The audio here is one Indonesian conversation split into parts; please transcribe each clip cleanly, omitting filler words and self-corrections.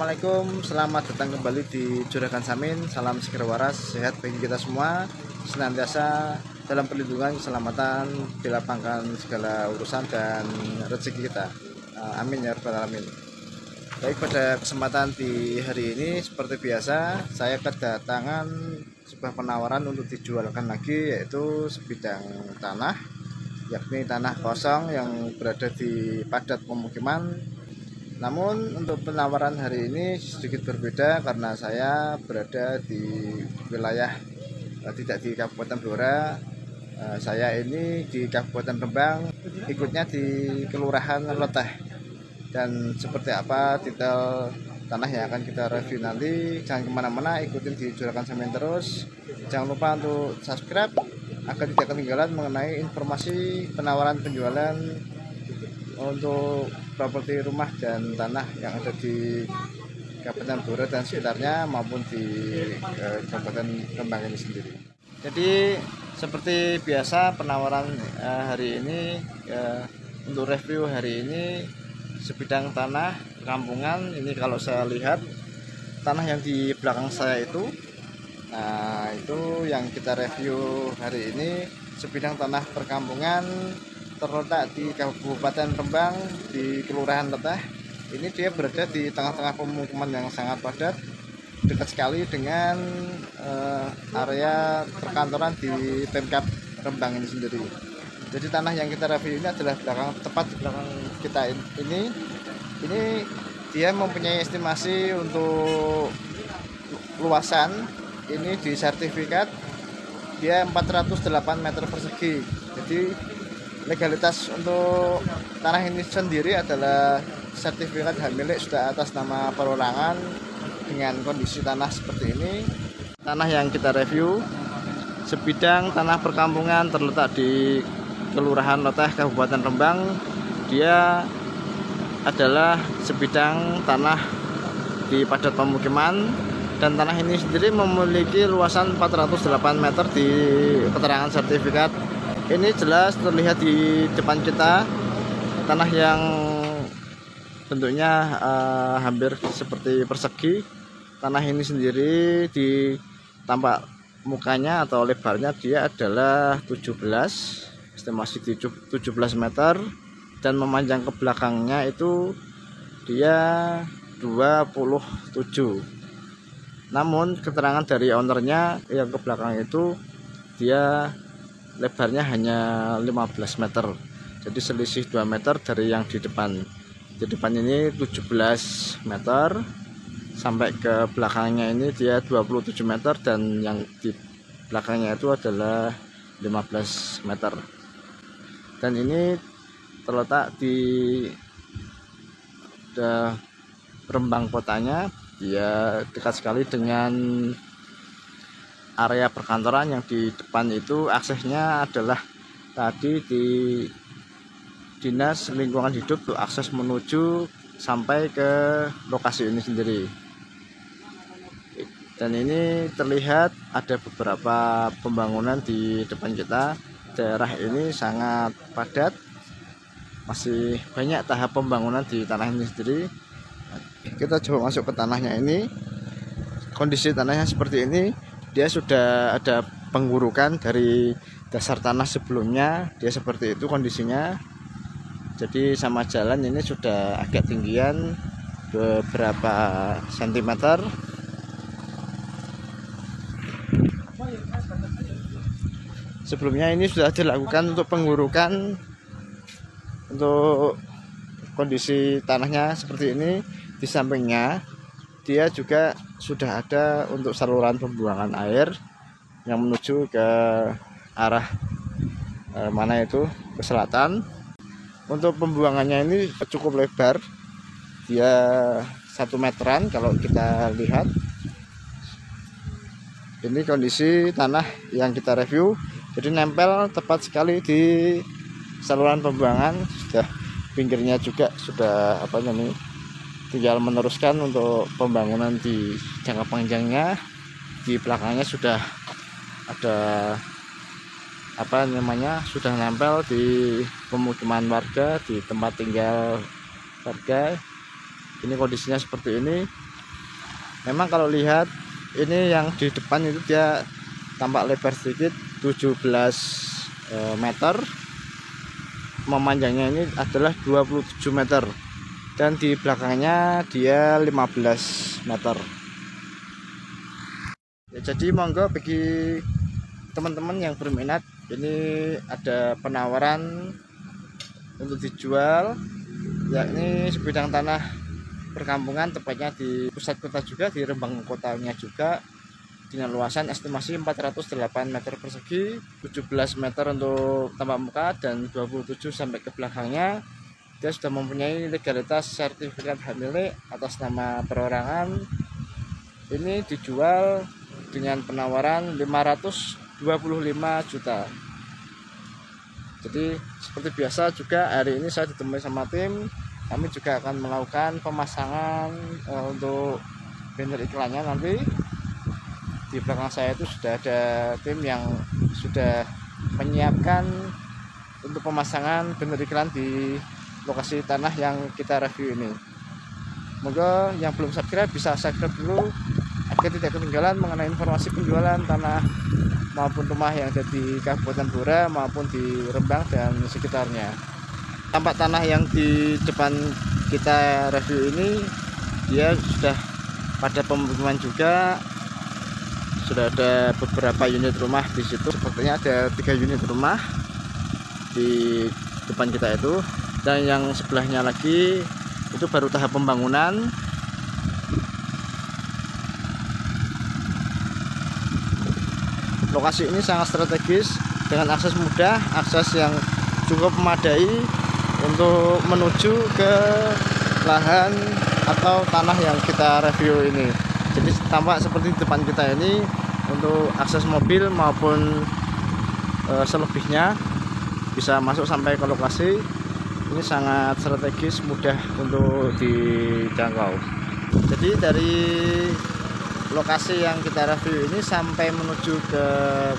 Assalamualaikum, selamat datang kembali di Juragan Samin. Salam seger waras, sehat bagi kita semua, senantiasa dalam perlindungan, keselamatan, dilapangkan segala urusan dan rezeki kita. Amin ya rabbal alamin. Baik, pada kesempatan di hari ini seperti biasa saya kedatangan sebuah penawaran untuk dijualkan lagi, yaitu sebidang tanah, yakni tanah kosong yang berada di padat pemukiman. Namun untuk penawaran hari ini sedikit berbeda karena saya berada di wilayah tidak di Kabupaten Blora. Saya ini di Kabupaten Rembang, ikutnya di Kelurahan Leteh. Dan seperti apa detail tanah yang akan kita review nanti, jangan kemana-mana, ikutin di Juragan Samin terus. Jangan lupa untuk subscribe agar tidak ketinggalan mengenai informasi penawaran penjualan untuk properti rumah dan tanah yang ada di Kabupaten Blora dan sekitarnya maupun di Kabupaten Rembang ini sendiri. Jadi seperti biasa penawaran hari ini, untuk review hari ini sebidang tanah kampungan. Ini kalau saya lihat tanah yang di belakang saya itu, nah itu yang kita review hari ini, sebidang tanah perkampungan terletak di Kabupaten Rembang di Kelurahan Leteh. Ini dia berada di tengah-tengah pemukiman yang sangat padat, dekat sekali dengan area perkantoran di Pemkab Rembang ini sendiri. Jadi tanah yang kita review ini adalah tepat di belakang kita ini dia mempunyai estimasi untuk luasan ini di sertifikat dia 408 meter persegi. Jadi legalitas untuk tanah ini sendiri adalah sertifikat hak milik sudah atas nama perorangan dengan kondisi tanah seperti ini. Tanah yang kita review sebidang tanah perkampungan terletak di Kelurahan Leteh Kabupaten Rembang. Dia adalah sebidang tanah di padat pemukiman dan tanah ini sendiri memiliki luasan 408 meter di keterangan sertifikat. Ini jelas terlihat di depan kita tanah yang bentuknya hampir seperti persegi. Tanah ini sendiri di tampak mukanya atau lebarnya dia adalah 17, estimasi 17 meter, dan memanjang ke belakangnya itu dia 27. Namun keterangan dari ownernya yang ke belakang itu dia lebarnya hanya 15 meter. Jadi selisih 2 meter dari yang di depan. Di depan ini 17 meter, sampai ke belakangnya ini dia 27 meter, dan yang di belakangnya itu adalah 15 meter. Dan ini terletak di Rembang kotanya. Dia dekat sekali dengan area perkantoran yang di depan itu. Aksesnya adalah tadi di Dinas Lingkungan Hidup untuk akses menuju sampai ke lokasi ini sendiri. Dan ini terlihat ada beberapa pembangunan di depan kita. Daerah ini sangat padat, masih banyak tahap pembangunan di tanah ini sendiri. Kita coba masuk ke tanahnya ini. Kondisi tanahnya seperti ini. Dia sudah ada penggurukan dari dasar tanah sebelumnya, dia seperti itu kondisinya. Jadi sama jalan ini sudah agak tinggian beberapa sentimeter. Sebelumnya ini sudah dilakukan untuk penggurukan. Untuk kondisi tanahnya seperti ini. Di sampingnya dia juga sudah ada untuk saluran pembuangan air yang menuju ke arah mana itu, ke selatan. Untuk pembuangannya ini cukup lebar, dia 1 meteran kalau kita lihat. Ini kondisi tanah yang kita review. Jadi nempel tepat sekali di saluran pembuangan. Sudah pinggirnya juga sudah tinggal meneruskan untuk pembangunan di jangka panjangnya. Di belakangnya sudah ada sudah nempel di pemukiman warga, di tempat tinggal warga. Ini kondisinya seperti ini. Memang kalau lihat ini yang di depan itu dia tampak lebar sedikit 17 meter, memanjangnya ini adalah 27 meter, dan di belakangnya dia 15 meter. Ya, jadi monggo bagi teman-teman yang berminat, ini ada penawaran untuk dijual, yakni sebidang tanah perkampungan, tepatnya di pusat kota juga, di Rembang kotanya juga, dengan luasan estimasi 408 meter persegi, 17 meter untuk tampak muka, dan 27 sampai ke belakangnya. Dia sudah mempunyai legalitas sertifikat hak milik atas nama perorangan. Ini dijual dengan penawaran 525 juta. Jadi seperti biasa juga hari ini saya ditemui sama tim. Kami juga akan melakukan pemasangan untuk banner iklannya. Nanti di belakang saya itu sudah ada tim yang sudah menyiapkan untuk pemasangan banner iklan di lokasi tanah yang kita review ini. Moga yang belum subscribe bisa subscribe dulu agar tidak ketinggalan mengenai informasi penjualan tanah maupun rumah yang ada di Kabupaten Blora maupun di Rembang dan sekitarnya. Tampak tanah yang di depan kita review ini dia sudah pada pemukiman juga, sudah ada beberapa unit rumah di situ. Sepertinya ada 3 unit rumah di depan kita itu, dan yang sebelahnya lagi itu baru tahap pembangunan. Lokasi ini sangat strategis dengan akses mudah, akses yang cukup memadai untuk menuju ke lahan atau tanah yang kita review ini. Jadi tampak seperti di depan kita ini untuk akses mobil maupun selebihnya bisa masuk sampai ke lokasi. Ini sangat strategis, mudah untuk dijangkau. Jadi dari lokasi yang kita review ini sampai menuju ke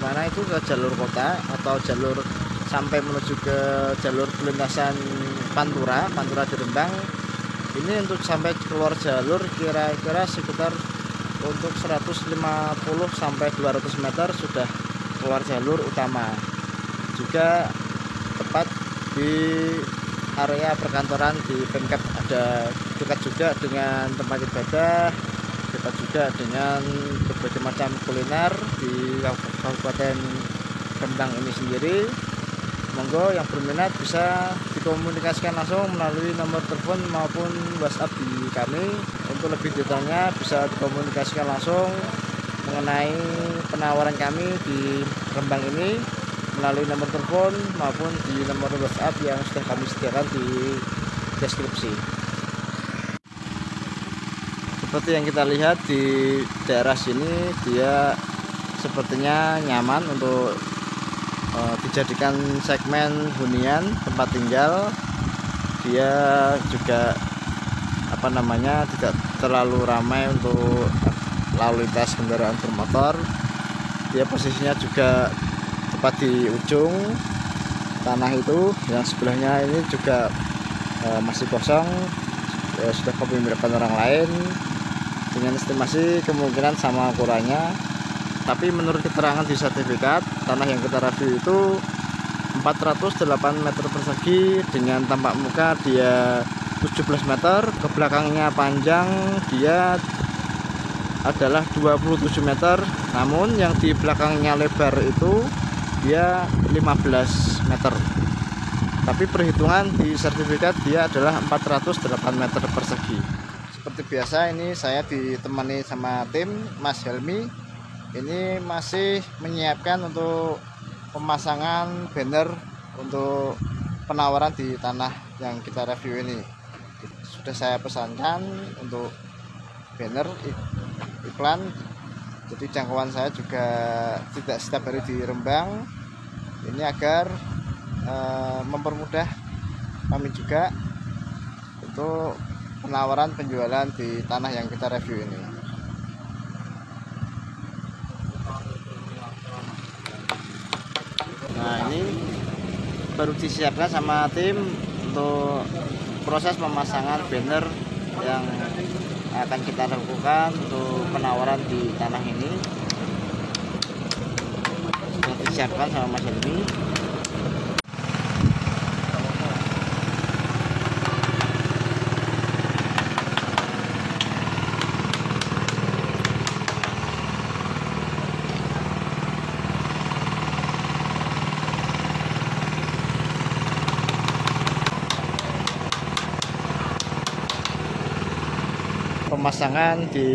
mana itu, ke jalur kota atau jalur sampai menuju ke jalur pelintasan Pantura di Rembang. Ini untuk sampai keluar jalur kira-kira sekitar untuk 150 sampai 200 meter sudah keluar jalur utama. Juga tepat di area perkantoran di Pemkab, ada dekat juga dengan tempat ibadah, dekat juga dengan berbagai macam kuliner di Kabupaten Rembang ini sendiri. Monggo yang berminat bisa dikomunikasikan langsung melalui nomor telepon maupun WhatsApp di kami. Untuk lebih detailnya bisa dikomunikasikan langsung mengenai penawaran kami di Rembang ini melalui nomor telepon maupun di nomor WhatsApp yang sudah kami sediakan di deskripsi. Seperti yang kita lihat di daerah sini, dia sepertinya nyaman untuk dijadikan segmen hunian tempat tinggal. Dia juga tidak terlalu ramai untuk lalu lintas kendaraan bermotor. Dia posisinya juga tepat di ujung tanah itu, yang sebelahnya ini juga masih kosong, sudah kepemilikan orang lain, dengan estimasi kemungkinan sama ukurannya. Tapi menurut keterangan di sertifikat tanah yang kita review itu 408 meter persegi, dengan tampak muka dia 17 meter, ke belakangnya panjang dia adalah 27 meter, namun yang di belakangnya lebar itu dia 15 meter. Tapi perhitungan di sertifikat dia adalah 408 meter persegi. Seperti biasa ini saya ditemani sama tim Mas Helmi. Ini masih menyiapkan untuk pemasangan banner untuk penawaran di tanah yang kita review ini. Sudah saya pesankan untuk banner iklan, jadi jangkauan saya juga tidak setiap hari di Rembang. Ini agar mempermudah kami juga untuk penawaran penjualan di tanah yang kita review ini. Nah, ini baru disiapkan sama tim untuk proses pemasangan banner yang akan kita lakukan untuk penawaran di tanah ini. Sudah disiapkan sama Mas Helmi. Pemasangan di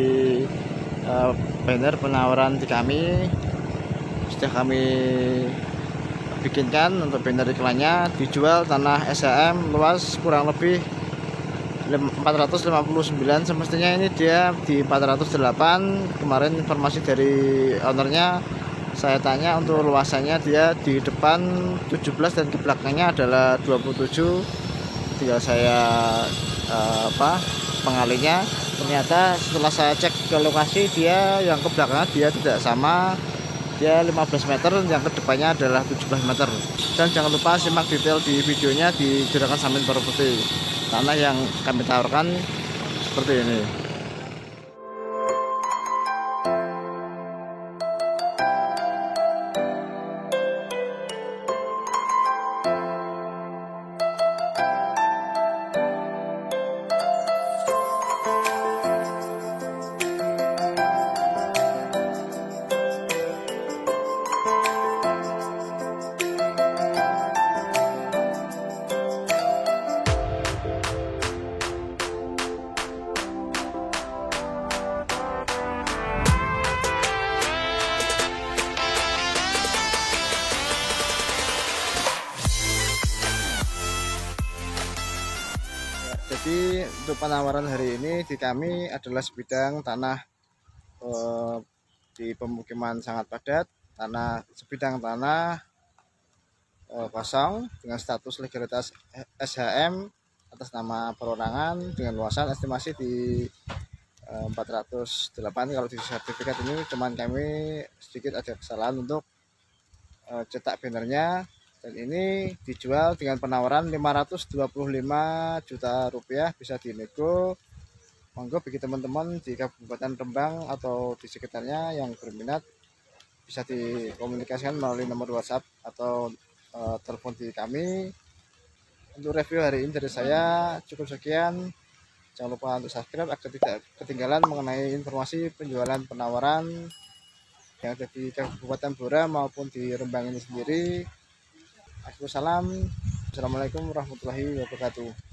banner penawaran di kami sudah kami bikinkan untuk banner iklannya. Dijual tanah SHM luas kurang lebih 459, semestinya ini dia di 408. Kemarin informasi dari ownernya, saya tanya untuk luasannya dia di depan 17 dan ke belakangnya adalah 27. Tinggal saya pengalinya. Ternyata setelah saya cek ke lokasi, dia yang ke belakangnya dia tidak sama, dia 15 meter, yang ke depannya adalah 17 meter. Dan jangan lupa simak detail di videonya di Juragan Samin Property. Tanah yang kami tawarkan seperti ini. Jadi untuk penawaran hari ini di kami adalah sebidang tanah di pemukiman sangat padat, sebidang tanah kosong dengan status legalitas SHM atas nama perorangan dengan luasan estimasi di 408. Kalau di sertifikat ini cuman kami sedikit ada kesalahan untuk cetak bannernya. Dan ini dijual dengan penawaran 525 juta rupiah, bisa dinego. Monggo bagi teman-teman di Kabupaten Rembang atau di sekitarnya yang berminat bisa dikomunikasikan melalui nomor WhatsApp atau telepon di kami. Untuk review hari ini dari saya cukup sekian. Jangan lupa untuk subscribe agar tidak ketinggalan mengenai informasi penjualan penawaran yang ada di Kabupaten Blora maupun di Rembang ini sendiri. Assalamualaikum warahmatullahi wabarakatuh.